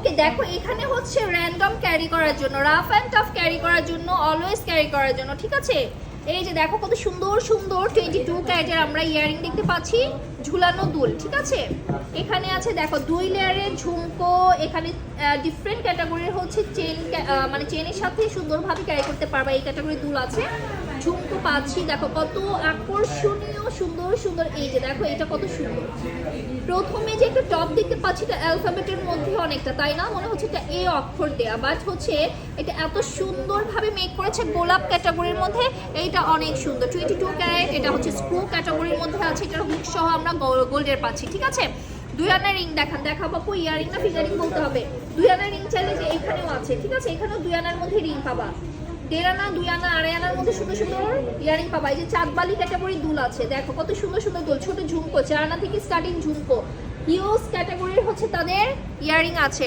ওকে দেখো এখানে হচ্ছে র্যান্ডম ক্যারি করার জন্য, রাফ অ্যান্ড টাফ ক্যারি করার জন্য, অলওয়েজ ক্যারি করার জন্য, ঠিক আছে। এই যে দেখো কত সুন্দর সুন্দর 22 ক্যারেটের আমরা ইয়ারিং দেখতে পাচ্ছি, ঝুলানো দুল, ঠিক আছে। এখানে আছে দেখো 2 লেয়ারের ঝুমকো, এখানে ডিফারেন্ট ক্যাটাগরির হচ্ছে চেন, মানে চেনের সাথে সুন্দরভাবে ক্যারি করতে পারবা এই ক্যাটাগরির দুল আছে। ঝুমকো পাচ্ছি দেখো কত আকর্ষণীয় সুন্দর সুন্দর। এই যে দেখো এটা কত সুন্দর। প্রথমে যে একটা টপ দেখতে পাচ্ছি এটা অ্যালফাবেটের মধ্যে অনেকটা, তাই না? মনে হচ্ছে এটা এ অক্ষর দেয়া, বাট হচ্ছে এটা এত সুন্দরভাবে মেক করেছে গোলাপ ক্যাটাগরির মধ্যে। এইটা অনেক সুন্দর 22 ক্যারেট, এটা হচ্ছে স্ক্রু ক্যাটাগরির মধ্যে আছে, এটার হুক সহ আমরা গোল্ডের পাচ্ছি, ঠিক আছে। 2 আনা রিং দেখাবো, আপু ইয়ারিং না ফিঙ্গারিং বলতে হবে। 2 আনা রিং চাইলে যে এখানেও আছে, ঠিক আছে, এখানেও 2 আনার মধ্যে রিং পাবা। 1.5 আনা 2 আনা 2.5 আনার মধ্যে সুন্দর সুন্দর ইয়ারিং পাবা। এই যে চাঁদবালি ক্যাটাগরি দুল আছে, দেখো কত সুন্দর সুন্দর দুল, ছোট ঝুমকো 4 আনা থেকে স্টার্টিং ঝুমকো, হিউজ ক্যাটাগরির হচ্ছে তাদের ইয়ারিং আছে।